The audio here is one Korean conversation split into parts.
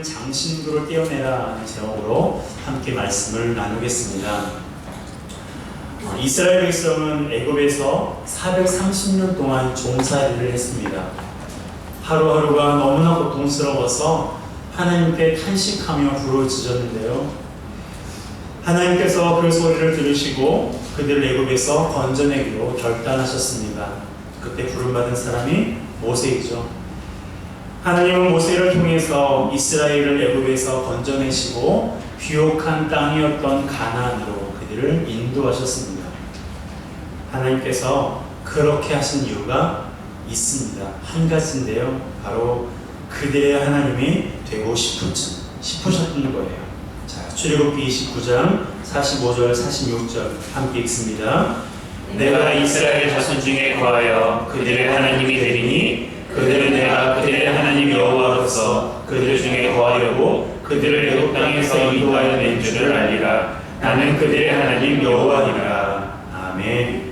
장신구를 떼어내라 하는 제목으로 함께 말씀을 나누겠습니다. 이스라엘 백성은 애굽에서 430년 동안 종살이를 했습니다. 하루하루가 너무나 고통스러워서 하나님께 탄식하며 부르짖었는데요. 하나님께서 그 소리를 들으시고 그들을 애굽에서 건져내기로 결단하셨습니다. 그때 부름받은 사람이 모세이죠. 하나님은 모세를 통해서 이스라엘을 애굽에서 건져내시고 귀혹한 땅이었던 가나안으로 그들을 인도하셨습니다. 하나님께서 그렇게 하신 이유가 있습니다. 한 가지인데요. 바로 그들의 하나님이 되고 싶으셨던 거예요. 자, 출애굽기 29장 45절 46절 함께 읽습니다. 내가 이스라엘 자손 중에 거하여 그들의 하나님이 되리니 그들은 내가 그들의 하나님 여호와로서 그들 중에 거하려고 그들을 애굽 땅에서 인도하여 낸 줄을 알리라. 나는 그들의 하나님 여호와니라. 아멘.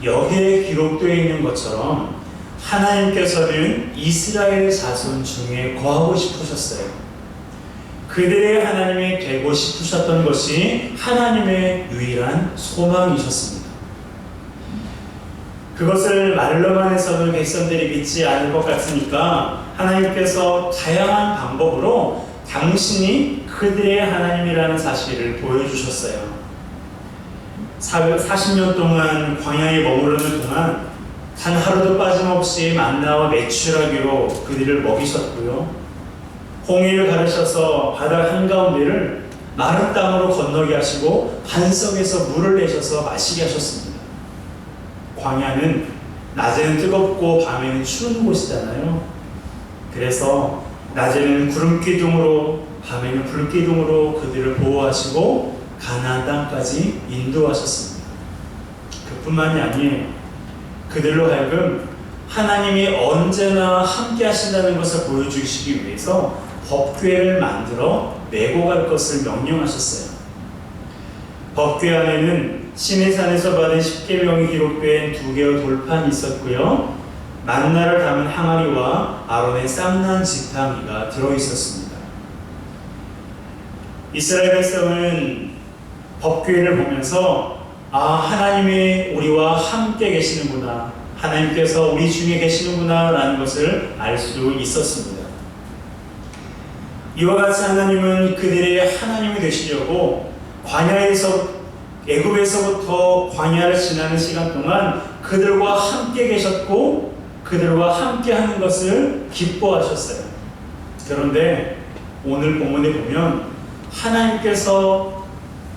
여기에 기록되어 있는 것처럼 하나님께서는 이스라엘 자손 중에 거하고 싶으셨어요. 그들의 하나님이 되고 싶으셨던 것이 하나님의 유일한 소망이셨습니다. 그것을 말로만 해서는 백성들이 믿지 않을 것 같으니까 하나님께서 다양한 방법으로 당신이 그들의 하나님이라는 사실을 보여주셨어요. 40년 동안 광야에 머무르는 동안 단 하루도 빠짐없이 만나와 메추라기로 그들을 먹이셨고요. 홍해를 가르셔서 바다 한가운데를 마른 땅으로 건너게 하시고 반석에서 물을 내셔서 마시게 하셨습니다. 광야는 낮에는 뜨겁고 밤에는 추운 곳이잖아요. 그래서 낮에는 구름기둥으로 밤에는 불기둥으로 그들을 보호하시고 가나안 땅까지 인도하셨습니다. 그뿐만이 아니에요. 그들로 하여금 하나님이 언제나 함께 하신다는 것을 보여주시기 위해서 법궤를 만들어 메고 갈 것을 명령하셨어요. 법궤 안에는 시내산에서 받은 10계명이 기록된 2개의 돌판이 있었고요. 만나를 담은 항아리와 아론의 쌍난 지팡이가 들어있었습니다. 이스라엘 백성은 법궤를 보면서 하나님이 우리와 함께 계시는구나, 하나님께서 우리 중에 계시는구나 라는 것을 알 수 있었습니다. 이와 같이 하나님은 그들의 하나님이 되시려고 애굽에서부터 광야를 지나는 시간 동안 그들과 함께 계셨고 그들과 함께 하는 것을 기뻐하셨어요. 그런데 오늘 본문에 보면 하나님께서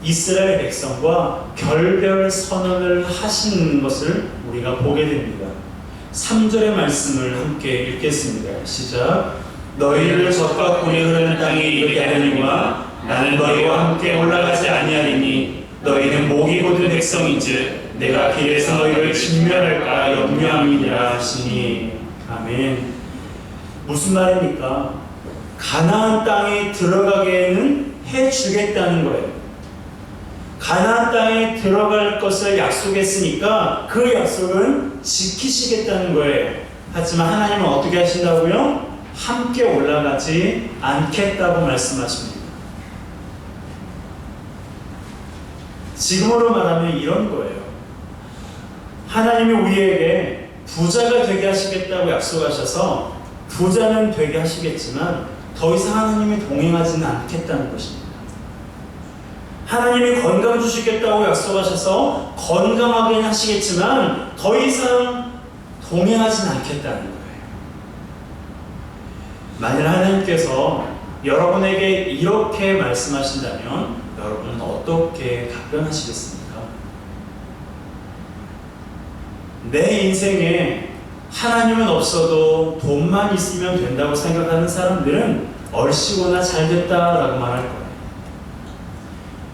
이스라엘 백성과 결별 선언을 하시는 것을 우리가 보게 됩니다. 3절의 말씀을 함께 읽겠습니다. 시작. 너희를 젖과 꿀이 흐르는 땅에 이르게 하려니와 나는 너희와 함께 올라가지 아니하리니 너희는 목이 곧은 백성인즉 내가 길에서 너희를 진멸할까 염려함이니라 하시니. 아멘. 무슨 말입니까? 가나안 땅에 들어가게는 해주겠다는 거예요. 가나안 땅에 들어갈 것을 약속했으니까 그 약속은 지키시겠다는 거예요. 하지만 하나님은 어떻게 하신다고요? 함께 올라가지 않겠다고 말씀하십니다. 지금으로 말하면 이런 거예요. 하나님이 우리에게 부자가 되게 하시겠다고 약속하셔서 부자는 되게 하시겠지만 더 이상 하나님이 동행하지는 않겠다는 것입니다. 하나님이 건강 주시겠다고 약속하셔서 건강하게 하시겠지만 더 이상 동행하지는 않겠다는 거예요. 만일 하나님께서 여러분에게 이렇게 말씀하신다면 여러분은 어떻게 답변하시겠습니까? 내 인생에 하나님은 없어도 돈만 있으면 된다고 생각하는 사람들은 얼씨구나 잘됐다라고 말할 거예요.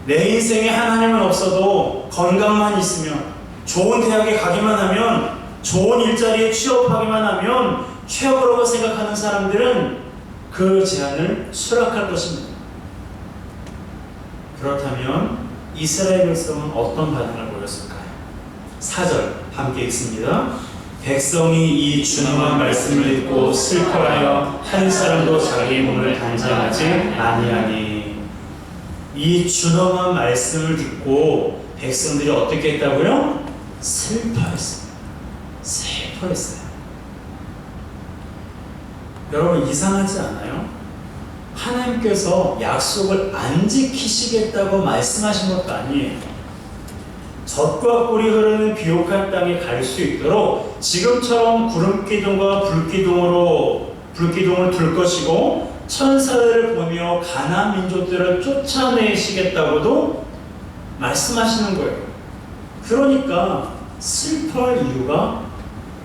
내 인생에 하나님은 없어도 건강만 있으면, 좋은 대학에 가기만 하면, 좋은 일자리에 취업하기만 하면 최고라고 생각하는 사람들은 그 제안을 수락할 것입니다. 그렇다면 이스라엘 백성은 어떤 반응을 보였을까요? 4절 함께 읽습니다. 백성이 이 준엄한 말씀을 듣고 슬퍼하여 한 사람도 자기 몸을 단장하지 아니하니. 이 준엄한 말씀을 듣고 백성들이 어떻게 했다고요? 슬퍼했어요. 슬퍼했어요. 여러분, 이상하지 않아요? 하나님께서 약속을 안 지키시겠다고 말씀하신 것도 아니에요. 젖과 꿀이 흐르는 비옥한 땅에 갈 수 있도록 지금처럼 구름기둥과 불기둥을 둘 것이고 천사들을 보며 가나안 민족들을 쫓아내시겠다고도 말씀하시는 거예요. 그러니까 슬퍼할 이유가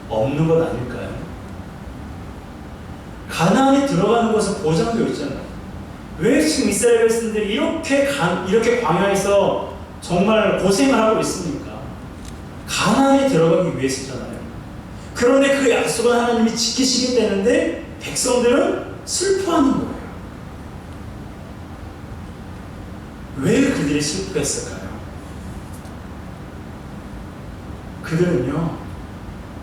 없는 것 아닐까요? 가나안에 들어가는 것은 보장되어 있잖아요. 왜 지금 이스라엘 백성들이 이렇게 광야에서 정말 고생을 하고 있습니까? 가나안에 들어가기 위해서잖아요. 그런데 그 약속은 하나님이 지키시겠다는데 백성들은 슬퍼하는 거예요. 왜 그들이 슬퍼했을까요? 그들은요,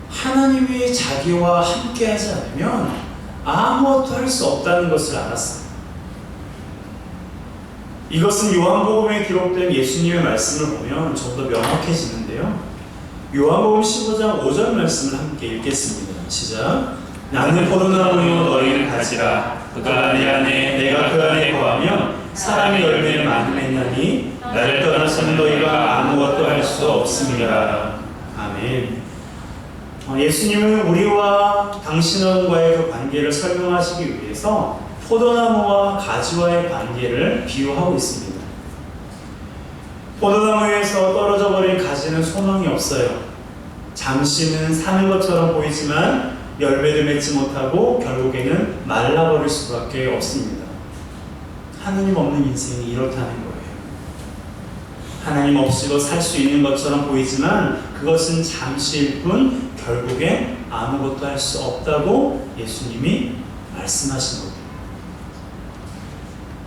하나님이 자기와 함께하지 않으면 아무것도 할 수 없다는 것을 알았어요. 이것은 요한복음에 기록된 예수님의 말씀을 보면 좀 더 명확해지는데요. 요한복음 15장 5절 말씀을 함께 읽겠습니다. 시작. 나는 포도나무요 너희는 가지라. 그가 내 안에 내가 그 안에 거하면 사람의 열매를 많이 맺나니 나를 떠나서는 너희가 아무것도 할 수 없습니다. 아멘. 예수님은 우리와 당신과의 그 관계를 설명하시기 위해서 포도나무와 가지와의 관계를 비유하고 있습니다. 포도나무에서 떨어져 버린 가지는 소망이 없어요. 잠시는 사는 것처럼 보이지만 열매를 맺지 못하고 결국에는 말라버릴 수밖에 없습니다. 하나님 없는 인생이 이렇다는 거예요. 하나님 없이도 살 수 있는 것처럼 보이지만 그것은 잠시일 뿐 결국에 아무것도 할 수 없다고 예수님이 말씀하신 겁니다.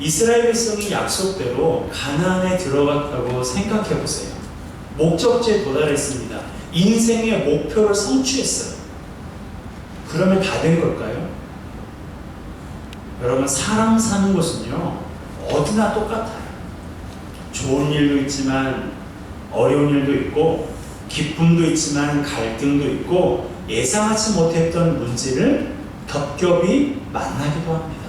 이스라엘 백성이 약속대로 가나안에 들어갔다고 생각해 보세요. 목적지에 도달했습니다. 인생의 목표를 성취했어요. 그러면 다 된 걸까요? 여러분, 사람 사는 것은요, 어디나 똑같아요. 좋은 일도 있지만 어려운 일도 있고 기쁨도 있지만 갈등도 있고 예상하지 못했던 문제를 겹겹이 만나기도 합니다.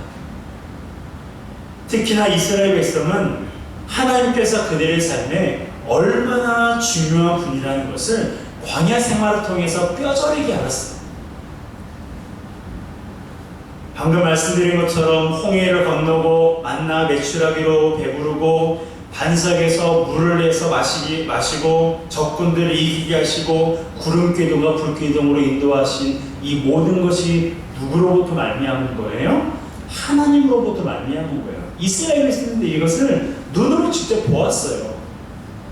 특히나 이스라엘 백성은 하나님께서 그들의 삶에 얼마나 중요한 분이라는 것을 광야 생활을 통해서 뼈저리게 알았어요. 방금 말씀드린 것처럼 홍해를 건너고 만나 메추라기로 배부르고 반석에서 물을 내서 마시고 적군들을 이기게 하시고 구름기둥과 불기둥으로 인도하신 이 모든 것이 누구로부터 말미암은 거예요? 하나님으로부터 말미암은 거예요. 이스라엘 백성들이 이것을 눈으로 직접 보았어요.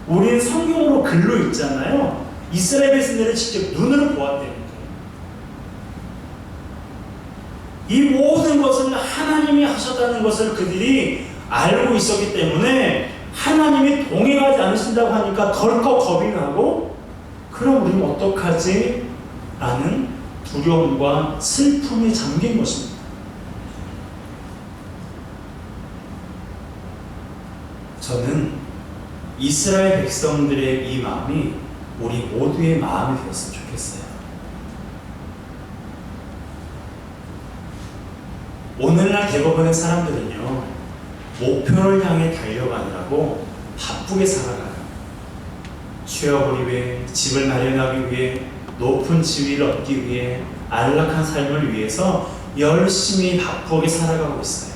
우리는 성경으로 글로 읽잖아요. 이스라엘 백성들을 직접 눈으로 보았다니까요. 이 모든 것을 하나님이 하셨다는 것을 그들이 알고 있었기 때문에 하나님이 동행하지 않으신다고 하니까 덜컥 겁이 나고 그럼 우리는 어떡하지? 라는 두려움과 슬픔에 잠긴 것입니다. 저는 이스라엘 백성들의 이 마음이 우리 모두의 마음이 되었으면 좋겠어요. 오늘날 대부분의 사람들은요, 목표를 향해 달려가느라고 바쁘게 살아가요. 취업을 위해, 집을 마련하기 위해, 높은 지위를 얻기 위해, 안락한 삶을 위해서 열심히 바쁘게 살아가고 있어요.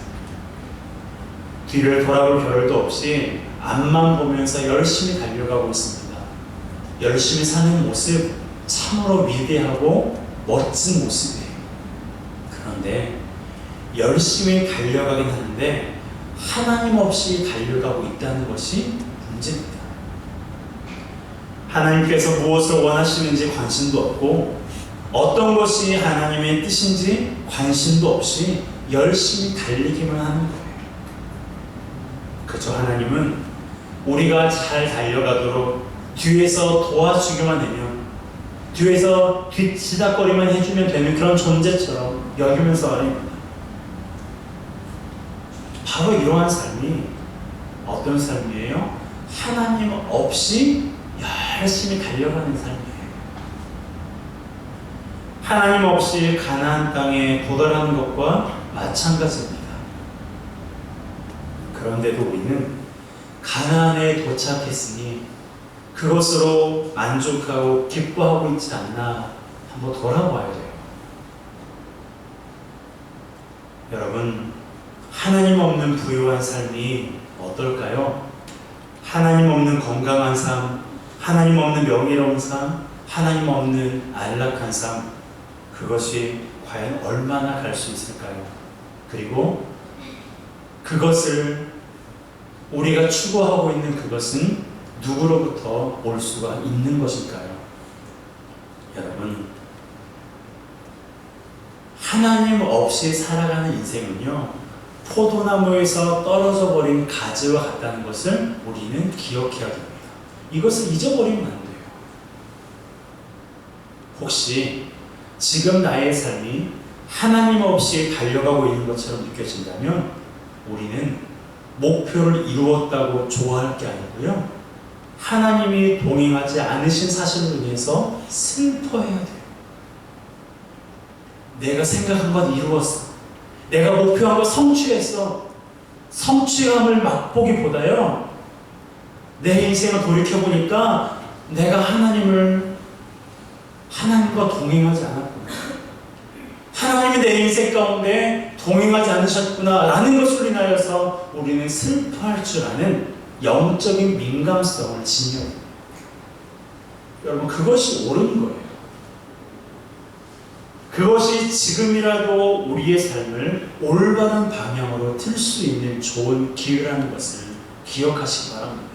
뒤를 돌아볼 겨를도 없이 앞만 보면서 열심히 달려가고 있습니다. 열심히 사는 모습 참으로 위대하고 멋진 모습이에요. 그런데 열심히 달려가긴 하는데 하나님 없이 달려가고 있다는 것이 문제입니다. 하나님께서 무엇을 원하시는지 관심도 없고 어떤 것이 하나님의 뜻인지 관심도 없이 열심히 달리기만 하는 거예요. 그저 하나님은 우리가 잘 달려가도록 뒤에서 도와주기만 하면 뒤에서 뒷지닥거리만 해주면 되는 그런 존재처럼 여기면서 말입니다. 바로 이러한 삶이 어떤 삶이에요? 하나님 없이 열심히 달려가는 삶이에요. 하나님 없이 가나안 땅에 도달하는 것과 마찬가지입니다. 그런데도 우리는 가나안에 도착했으니 그것으로 만족하고 기뻐하고 있지 않나 한번 돌아봐야 돼요. 여러분, 하나님 없는 부유한 삶이 어떨까요? 하나님 없는 건강한 삶, 하나님 없는 명예로운 삶, 하나님 없는 안락한 삶, 그것이 과연 얼마나 갈 수 있을까요? 그리고 그것을 우리가 추구하고 있는 그것은 누구로부터 올 수가 있는 것일까요? 여러분, 하나님 없이 살아가는 인생은요, 포도나무에서 떨어져 버린 가지와 같다는 것을 우리는 기억해야 됩니다. 이것을 잊어버리면 안 돼요. 혹시 지금 나의 삶이 하나님 없이 달려가고 있는 것처럼 느껴진다면 우리는 목표를 이루었다고 좋아할 게 아니고요, 하나님이 동행하지 않으신 사실로 인해서 슬퍼해야 돼요. 내가 생각한 건 이루었어. 내가 목표한 거 성취했어. 성취감을 맛보기보다요, 내 인생을 돌이켜보니까 내가 하나님과 동행하지 않았구나. 하나님이 내 인생 가운데 동행하지 않으셨구나 라는 것으로 인하여서 우리는 슬퍼할 줄 아는 영적인 민감성을 지녀요. 여러분, 그것이 옳은 거예요. 그것이 지금이라도 우리의 삶을 올바른 방향으로 틀 수 있는 좋은 기회라는 것을 기억하시기 바랍니다.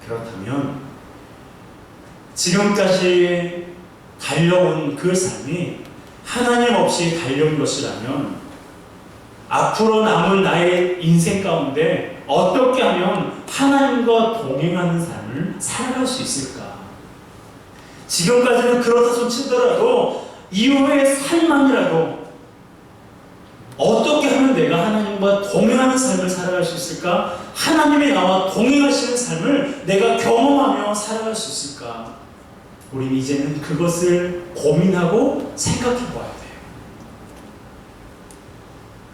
그렇다면 지금까지 달려온 그 삶이 하나님 없이 달려온 것이라면 앞으로 남은 나의 인생 가운데 어떻게 하면 하나님과 동행하는 삶을 살아갈 수 있을까? 지금까지는 그렇다 손치더라도 이후의 삶만이라도 어떻게 하면 내가 하나님과 동행하는 삶을 살아갈 수 있을까? 하나님이 나와 동행하시는 삶을 내가 경험하며 살아갈 수 있을까? 우리는 이제는 그것을 고민하고 생각해 봐야 돼요.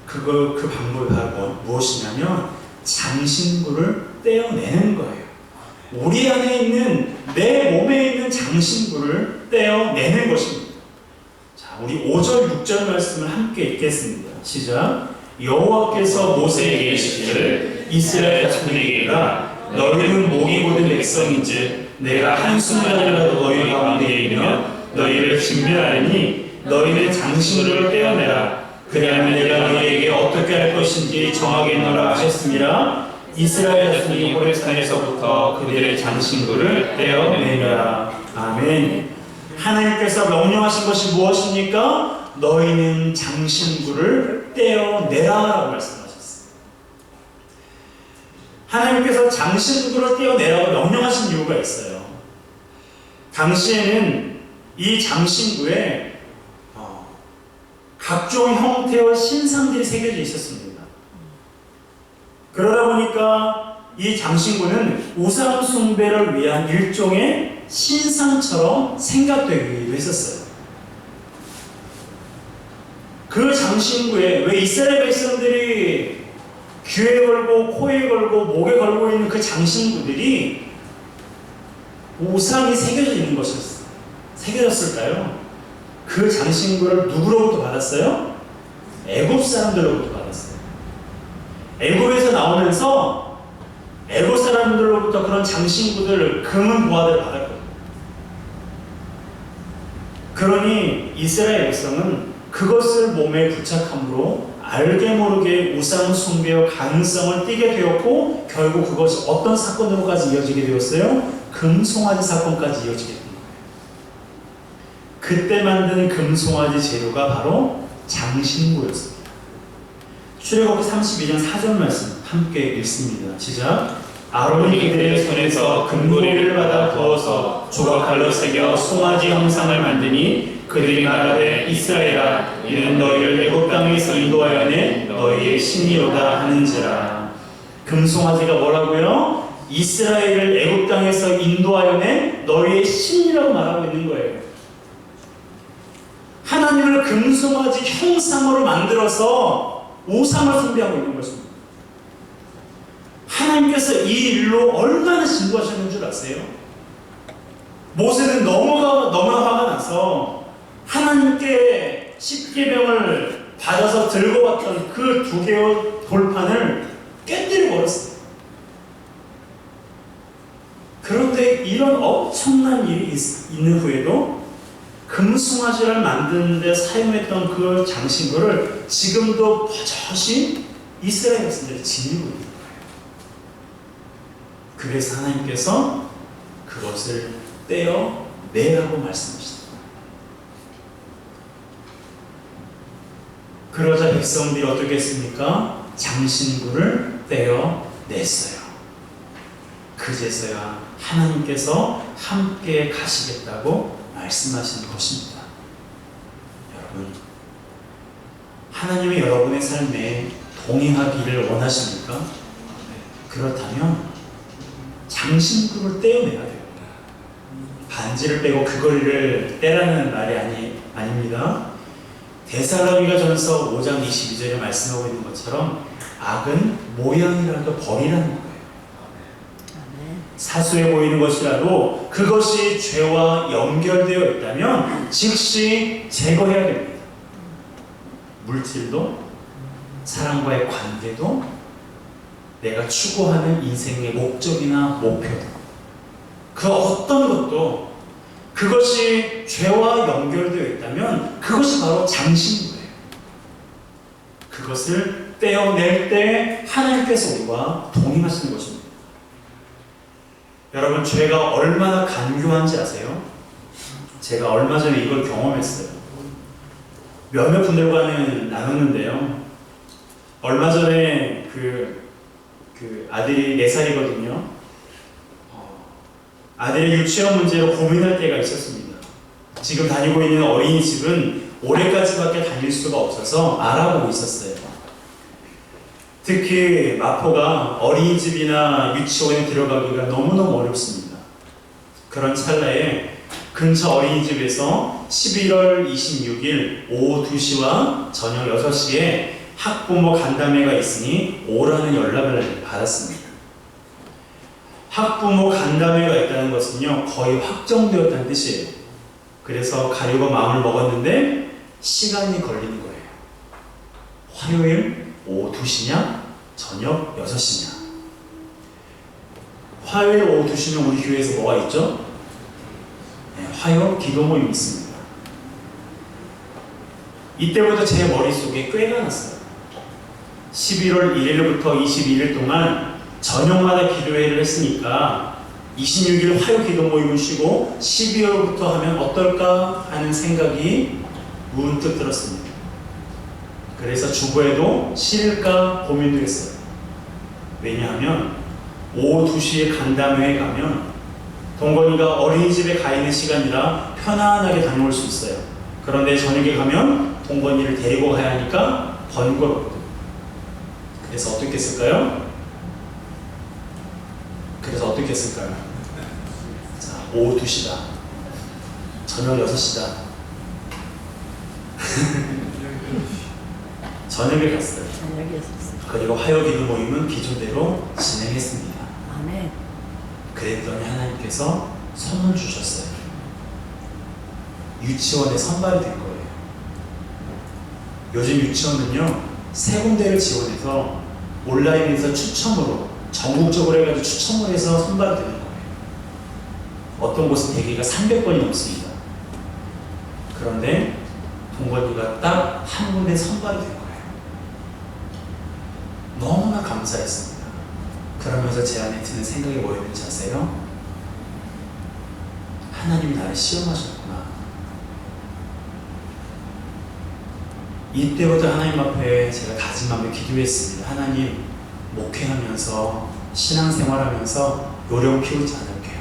그 방법이 바로 무엇이냐면 장신구를 떼어내는 거예요. 우리 안에 있는, 내 몸에 있는 장신구를 떼어내는 것입니다. 자, 우리 5절, 6절 말씀을 함께 읽겠습니다. 시작. 여호와께서 모세에게 이르시기를 이스라엘 자손에게 이르라 너희는 목이 고든 백성인즉 내가 한순간이라도 너희 가운데 있으면 너희를 진멸하리니 너희는 장신구를 떼어내라. 그리하면 내가 너희에게 어떻게 할 것인지 정하겠노라 하셨습니다. 이스라엘 자손이 호렙산에서부터 그들의 장신구를 떼어내라. 아멘. 하나님께서 명령하신 것이 무엇입니까? 너희는 장신구를 떼어내라라고 말씀하셨어요. 하나님께서 장신구를 떼어내라고 명령하신 이유가 있어요. 당시에는 이 장신구에 각종 형태의 신상들이 새겨져 있었습니다. 그러다 보니까 이 장신구는 우상 숭배를 위한 일종의 신상처럼 생각되기도 했었어요. 그 장신구에 왜 이스라엘 백성들이 귀에 걸고 코에 걸고 목에 걸고 있는 그 장신구들이 우상이 새겨져 있는 것이었어요. 새겨졌을까요? 그 장신구를 누구로부터 받았어요? 애굽 사람들로부터 받았어요. 애굽에서 나오면서 애굽 사람들로부터 그런 장신구들, 금은 보화들을 받았거든요. 그러니 이스라엘 백성은 그것을 몸에 부착함으로 알게 모르게 우상 숭배의 가능성을 띠게 되었고, 결국 그것이 어떤 사건으로까지 이어지게 되었어요? 금송아지 사건까지 이어지게 됩니다. 그때 만든 금송아지 재료가 바로 장신구였습니다. 출애굽기 32장 4절 말씀 함께 읽습니다. 시작. 아론이 그들의 손에서 금고리를 받아 부어서 조각칼로 새겨 송아지 형상을 만드니 그들이 말하되 이스라엘아 이는 너희를 애굽 땅에서 인도하여 낸 너희의 신이로다 하는지라. 금송아지가 뭐라고요? 이스라엘을 애굽 땅에서 인도하여 낸 너희의 신이라고 말하고 있는 거예요. 하나님을 금송아지 형상으로 만들어서 우상을 숭배하고 있는 것입니다. 하나님께서 이 일로 얼마나 진도하셨는 줄 아세요? 모세는 너무나 화가 나서 하나님께 십계명을 받아서 들고 왔던 그 2개의 돌판을 깨뜨려 버렸어요. 그런데 이런 엄청난 일이 있는 후에도 금송아지를 만드는데 사용했던 그 장신구를 지금도 버젓이 이스라엘 백성들이 지니고 있는 거예요. 그래서 하나님께서 그것을 떼어내라고 말씀하셨습니다. 그러자 백성들이 어떻게 했습니까? 장신구를 떼어냈어요. 그제서야 하나님께서 함께 가시겠다고 말씀하시는 것입니다. 여러분, 하나님이 여러분의 삶에 동행하기를 원하십니까? 그렇다면 장신구를 떼어내야 돼요. 반지를 빼고 그 거리를 떼라는 말이 아닙니다. 데살로니가 전서 5장 22절에 말씀하고 있는 것처럼 악은 모양이라도 버리라는 거예요. 사소해 보이는 것이라도 그것이 죄와 연결되어 있다면 즉시 제거해야 됩니다. 물질도, 사람과의 관계도, 내가 추구하는 인생의 목적이나 목표도, 그 어떤 것도 그것이 죄와 연결되어 있다면 그것이 바로 장신구예요. 그것을 떼어낼 때 하나님께서 우리와 동행하시는 것입니다. 여러분, 죄가 얼마나 간교한지 아세요? 제가 얼마 전에 이걸 경험했어요. 몇몇 분들과는 나눴는데요. 얼마 전에 그 아들이 4살이거든요. 아들의 유치원 문제로 고민할 때가 있었습니다. 지금 다니고 있는 어린이집은 올해까지밖에 다닐 수가 없어서 알아보고 있었어요. 특히 마포가 어린이집이나 유치원에 들어가기가 너무너무 어렵습니다. 그런 찰나에 근처 어린이집에서 11월 26일 오후 2시와 저녁 6시에 학부모 간담회가 있으니 오라는 연락을 받았습니다. 학부모 간담회가 있다는 것은요, 거의 확정되었다는 뜻이에요. 그래서 가려고 마음을 먹었는데 시간이 걸리는 거예요. 화요일 오후 2시냐? 저녁 6시냐? 화요일 오후 2시면 우리 교회에서 뭐가 있죠? 네, 화요 기도 모임이 있습니다. 이때부터 제 머릿속에 꾀가 났어요. 11월 1일부터 22일 동안 저녁마다 기도회를 했으니까 26일 화요 기도 모임을 쉬고 12월부터 하면 어떨까 하는 생각이 문득 들었습니다. 그래서 주보에도 실을까 고민도 했어요. 왜냐하면 오후 2시에 간담회에 가면 동건이가 어린이집에 가 있는 시간이라 편안하게 다녀올 수 있어요. 그런데 저녁에 가면 동건이를 데리고 가야 하니까 번거롭거든요. 그래서 어떻게 했을까요? 자, 오후 2시다. 저녁 6시다. 저녁에 갔어요. 그리고 화요 기도 모임은 기존대로 진행했습니다. 아멘. 그랬더니 하나님께서 선물 주셨어요. 유치원에 선발이 된 거예요. 요즘 유치원은요, 3군데를 지원해서 온라인에서 추첨으로, 전국적으로 해가지고 추첨을 해서 선발이 되는 거예요. 어떤 곳은 대기가 300번이 넘습니다. 그런데 동건이가 딱 한 군데 선발이 된 거예요. 너무나 감사했습니다. 그러면서 제 안에 드는 생각이 뭐였는지 아세요? 하나님이 나를 시험하셨구나. 이때부터 하나님 앞에 제가 다짐하며 기도했습니다. 하나님, 목회하면서 신앙생활하면서 요령 키우지 않을게요.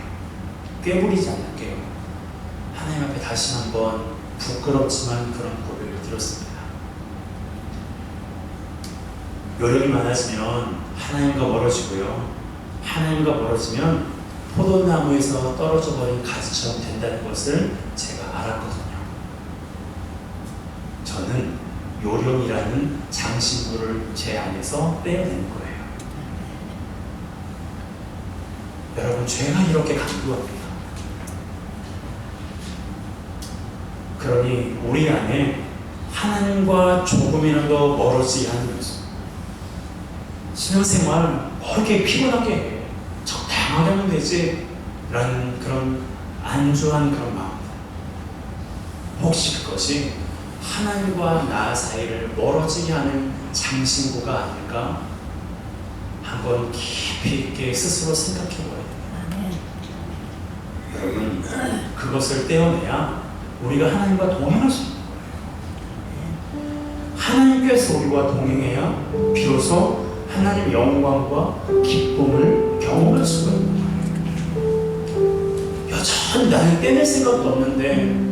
꾀부리지 않을게요. 하나님 앞에 다시 한번 부끄럽지만 그런 고백을 드렸습니다. 요령이 많아지면 하나님과 멀어지고요. 하나님과 멀어지면 포도나무에서 떨어져 버린 가지처럼 된다는 것을 제가 알았거든요. 저는 요령이라는 장신구를 제 안에서 떼어내는 거예요. 여러분, 죄가 이렇게 강도합니다. 그러니 우리 안에 하나님과 조금이라도 멀어지게 하는 요소, 신앙생활 이렇게 피곤하게 해. 적당하게 하면 되지 라는 그런 안주한 그런 마음, 혹시 그것이 하나님과 나 사이를 멀어지게 하는 장신구가 아닐까 한번 깊이 있게 스스로 생각해 봐야 돼요. 여러분, 그것을 떼어내야 우리가 하나님과 동행할 수 있는 거예요. 하나님께서 우리와 동행해야 비로소 하나님의 영광과 기쁨을 경험할 수가 있는 거예요. 여전히 나는 떼낼 생각도 없는데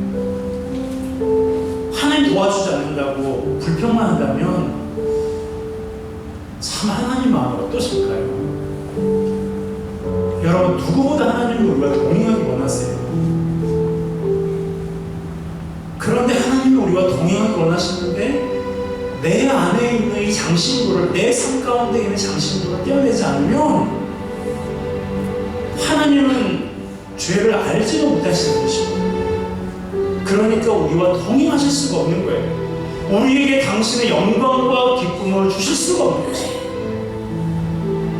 하나님 도와주지 않는다고 불평만 한다면 참 하나님 마음이 어떠실까요? 여러분, 누구보다 하나님과 우리가 동행하기 원하세요. 그런데 하나님이 우리와 동행하기 원하시는데 내 안에 있는 이 장신구를, 내 삶 가운데 있는 장신구를 떼어내지 않으면 하나님은 죄를 알지도 못하시는 것이고, 그러니까 우리와 동행하실 수가 없는 거예요. 우리에게 당신의 영광과 기쁨을 주실 수가 없는 것이에요.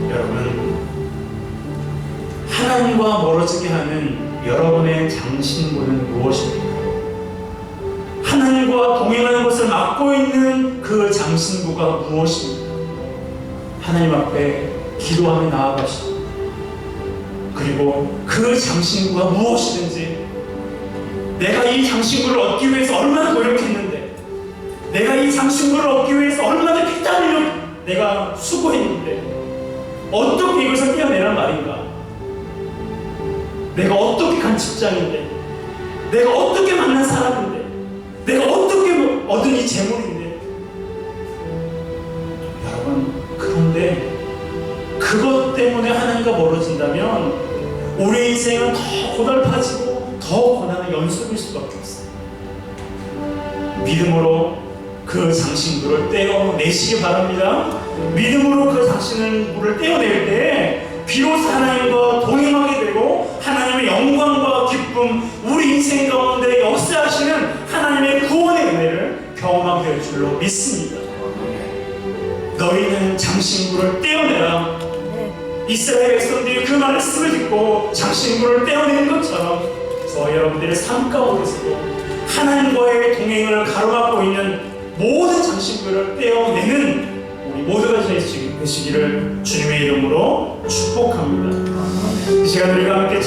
여러분, 하나님과 멀어지게 하는 여러분의 장신구는 무엇입니까? 하나님과 동행하는 것을 막고 있는 그 장신구가 무엇입니까? 하나님 앞에 기도하며 나아가시고, 그리고 그 장신구가 무엇이든지 내가 이 장신구를 얻기 위해서 얼마나 노력했는데, 내가 이 장신구를 얻기 위해서 얼마나 피땀 흘려 내가 수고했는데 어떻게 이것을 떼어내란 말인가? 내가 어떻게 간 직장인데, 내가 어떻게 만난 사람인데, 내가 어떻게 얻은 이 재물인데. 여러분, 그런데 그것 때문에 하나님과 멀어진다면 우리 인생은 더 고달파지고 더 고난의 연속일 수밖에 없어요. 믿음으로 그 장신구를 떼어내시기 바랍니다. 믿음으로 그 장신구를 떼어낼 때 비로소 하나님과 동행하게 되고 하나님의 영광과 기쁨, 우리 인생 가운데 역사하시는 하나님의 구원의 은혜를 경험하게 될 줄로 믿습니다. 너희는 장신구를 떼어내라. 이스라엘 백성들이 그 말씀을 듣고 장신구를 떼어내는 것처럼 저와 여러분들의 삶 가운데서도 하나님과의 동행을 가로막고 있는 모든 장신구를 떼어내는 우리 모두가 되시기를 주님의 이름으로 축복합니다. 이 시간 우리가 함께